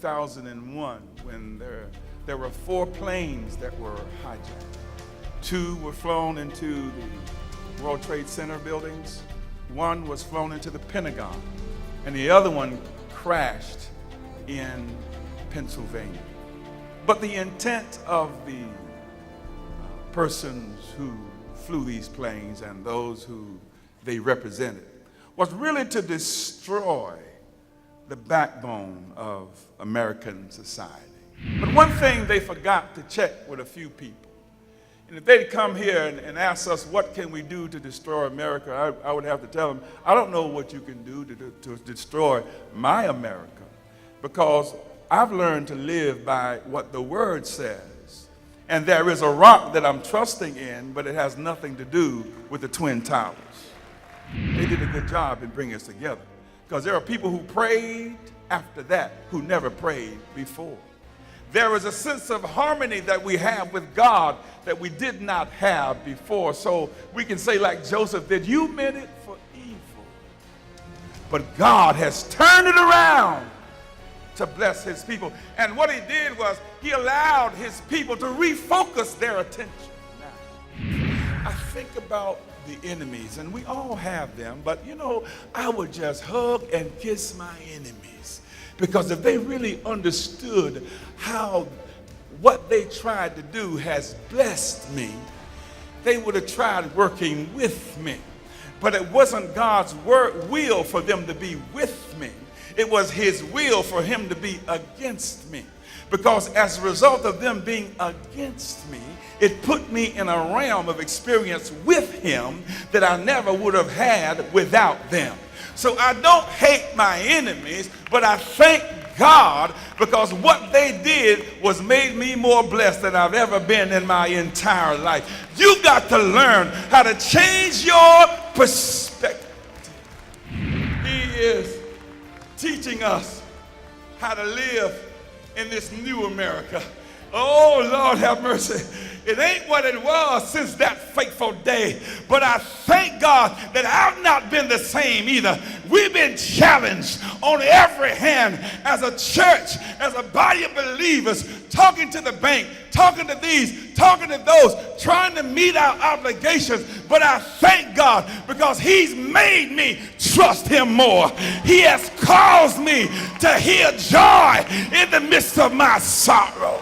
2001 when there were 4 planes that were hijacked. 2 were flown into the World Trade Center buildings. 1 was flown into the Pentagon, and the other one crashed in Pennsylvania. But the intent of the persons who flew these planes and those who they represented was really to destroy the backbone of American society. But one thing they forgot to check with a few people. And if they'd come here and ask us, what can we do to destroy America, I would have to tell them, I don't know what you can do to destroy my America, because I've learned to live by what the Word says. And there is a rock that I'm trusting in, but it has nothing to do with the Twin Towers. They did a good job in bringing us together, because there are people who prayed after that who never prayed before. There is a sense of harmony that we have with God that we did not have before. So we can say like Joseph did, you meant it for evil, but God has turned it around to bless his people. And what he did was he allowed his people to refocus their attention. Now, I think about the enemies, and we all have them, but you know, I would just hug and kiss my enemies, because if they really understood how what they tried to do has blessed me, they would have tried working with me. But it wasn't God's will for them to be with me. It was his will for him to be against me. Because as a result of them being against me, it put me in a realm of experience with him that I never would have had without them. So I don't hate my enemies, but I thank God, because what they did was made me more blessed than I've ever been in my entire life. You got to learn how to change your perspective. He is teaching us how to live in this new America. Oh, Lord have mercy. It ain't what it was since that fateful day, but I thank God that I've not been the same either. We've been challenged on every hand as a church, as a body of believers, talking to the bank, talking to these, talking to those, trying to meet our obligations. But I thank God because he's made me trust him more. He has caused me to hear joy in the midst of my sorrow.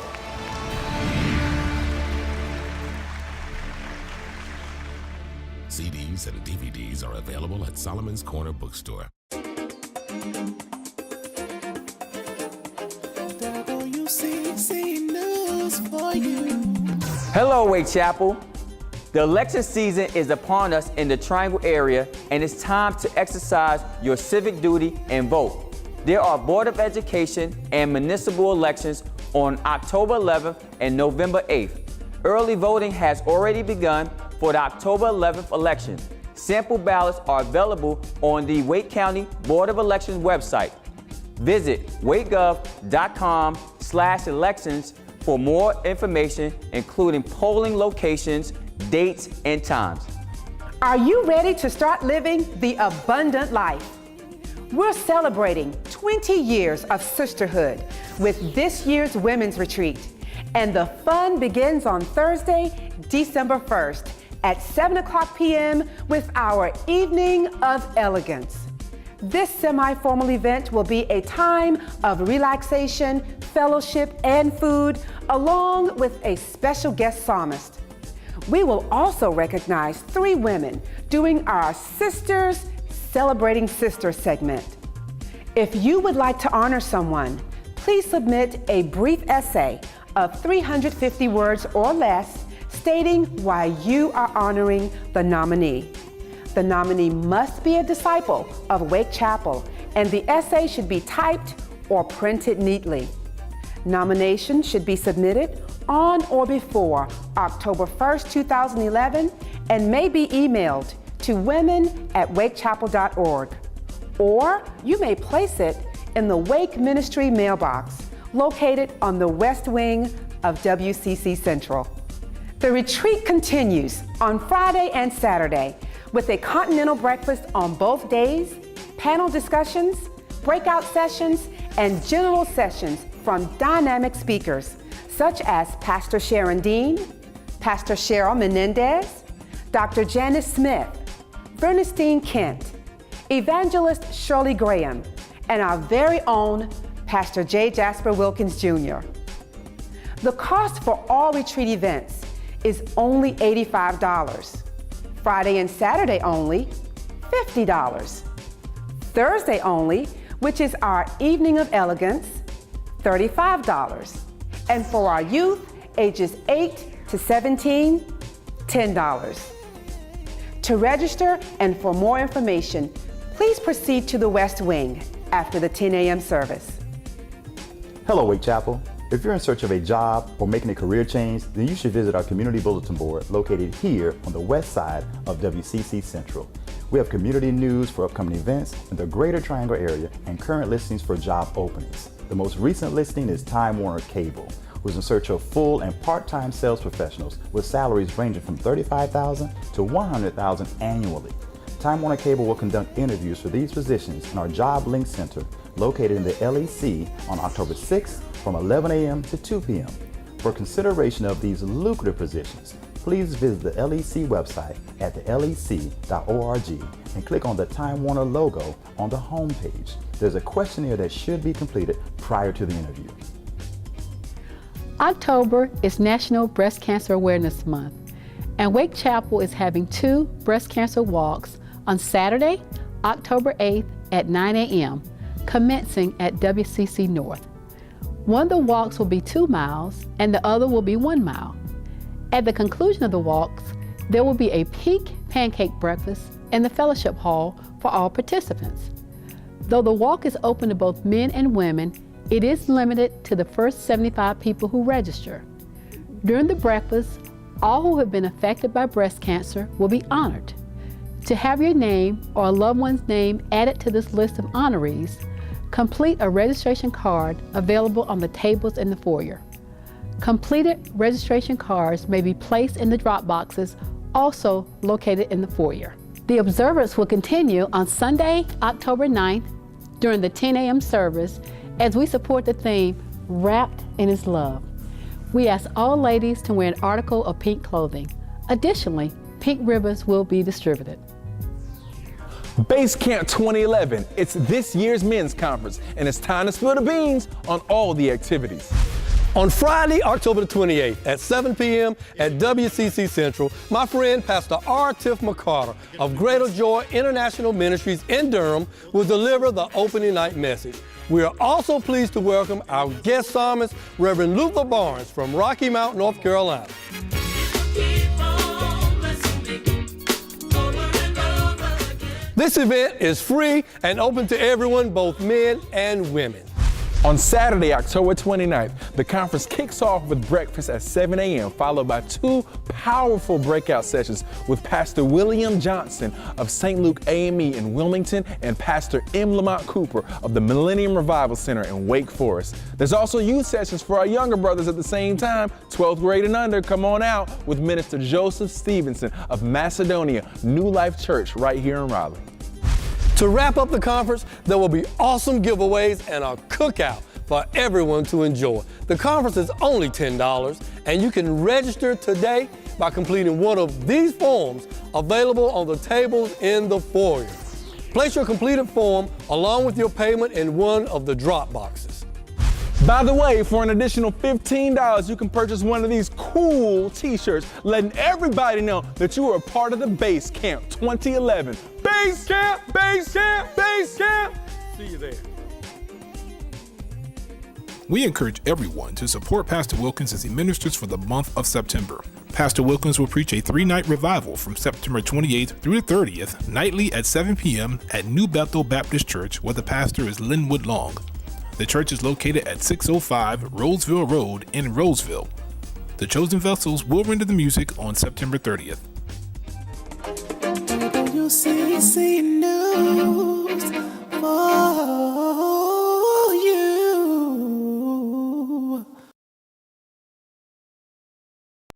CDs and DVDs are available at Solomon's Corner Bookstore. WCC News for you. Hello, Wake Chapel. The election season is upon us in the Triangle area, and it's time to exercise your civic duty and vote. There are Board of Education and municipal elections on October 11th and November 8th. Early voting has already begun for the October 11th election. Sample ballots are available on the Wake County Board of Elections website. Visit wakegov.com/elections for more information, including polling locations, dates, and times. Are you ready to start living the abundant life? We're celebrating 20 years of sisterhood with this year's Women's Retreat. And the fun begins on Thursday, December 1st at 7:00 p.m. with our Evening of Elegance. This semi-formal event will be a time of relaxation, fellowship, and food, along with a special guest psalmist. We will also recognize 3 women doing our Sisters Celebrating Sisters segment. If you would like to honor someone, please submit a brief essay of 350 words or less stating why you are honoring the nominee. The nominee must be a disciple of Wake Chapel, and the essay should be typed or printed neatly. Nominations should be submitted on or before October 1st, 2011, and may be emailed to women@wakechapel.org. Or you may place it in the Wake Ministry mailbox, located on the west wing of WCC Central. The retreat continues on Friday and Saturday with a continental breakfast on both days, panel discussions, breakout sessions, and general sessions from dynamic speakers such as Pastor Sharon Dean, Pastor Cheryl Menendez, Dr. Janice Smith, Bernestine Kent, Evangelist Shirley Graham, and our very own Pastor J. Jasper Wilkins Jr. The cost for all retreat events is only $85. Friday and Saturday only, $50. Thursday only, which is our Evening of Elegance, $35. And for our youth, ages 8 to 17, $10. To register and for more information, please proceed to the West Wing after the 10 a.m. service. Hello, Wake Chapel. If you're in search of a job or making a career change, then you should visit our community bulletin board located here on the west side of WCC Central. We have community news for upcoming events in the Greater Triangle area and current listings for job openings. The most recent listing is Time Warner Cable, who's in search of full and part-time sales professionals with salaries ranging from $35,000 to $100,000 annually. Time Warner Cable will conduct interviews for these positions in our Job Link Center located in the LEC on October 6th from 11 a.m. to 2 p.m. For consideration of these lucrative positions, please visit the LEC website at thelec.org and click on the Time Warner logo on the home page. There's a questionnaire that should be completed prior to the interview. October is National Breast Cancer Awareness Month, and Wake Chapel is having 2 breast cancer walks on Saturday, October 8th at 9 a.m., commencing at WCC North. One of the walks will be 2 miles and the other will be 1 mile. At the conclusion of the walks, there will be a pink pancake breakfast in the fellowship hall for all participants. Though the walk is open to both men and women, it is limited to the first 75 people who register. During the breakfast, all who have been affected by breast cancer will be honored. To have your name or a loved one's name added to this list of honorees, complete a registration card available on the tables in the foyer. Completed registration cards may be placed in the drop boxes, also located in the foyer. The observance will continue on Sunday, October 9th during the 10 a.m. service as we support the theme, Wrapped in His Love. We ask all ladies to wear an article of pink clothing. Additionally, pink ribbons will be distributed. Base Camp 2011, it's this year's men's conference, and it's time to spill the beans on all the activities. On Friday, October the 28th at 7 p.m. at WCC Central, my friend Pastor R. Tiff McCarter of Greater Joy International Ministries in Durham will deliver the opening night message. We are also pleased to welcome our guest psalmist, Reverend Luther Barnes from Rocky Mount, North Carolina. This event is free and open to everyone, both men and women. On Saturday, October 29th, the conference kicks off with breakfast at 7 a.m., followed by 2 powerful breakout sessions with Pastor William Johnson of St. Luke AME in Wilmington and Pastor M. Lamont Cooper of the Millennium Revival Center in Wake Forest. There's also youth sessions for our younger brothers at the same time, 12th grade and under. Come on out with Minister Joseph Stevenson of Macedonia New Life Church right here in Raleigh. To wrap up the conference, there will be awesome giveaways and a cookout for everyone to enjoy. The conference is only $10, and you can register today by completing one of these forms available on the tables in the foyer. Place your completed form along with your payment in one of the drop boxes. By the way, for an additional $15, you can purchase one of these cool t-shirts, letting everybody know that you are a part of the Base Camp 2011. Base Camp, Base Camp, Base Camp. See you there. We encourage everyone to support Pastor Wilkins as he ministers for the month of September. Pastor Wilkins will preach a 3-night revival from September 28th through the 30th, nightly at 7 p.m. at New Bethel Baptist Church, where the pastor is Linwood Long. The church is located at 605 Roseville Road in Roseville. The Chosen Vessels will render the music on September 30th. You see news for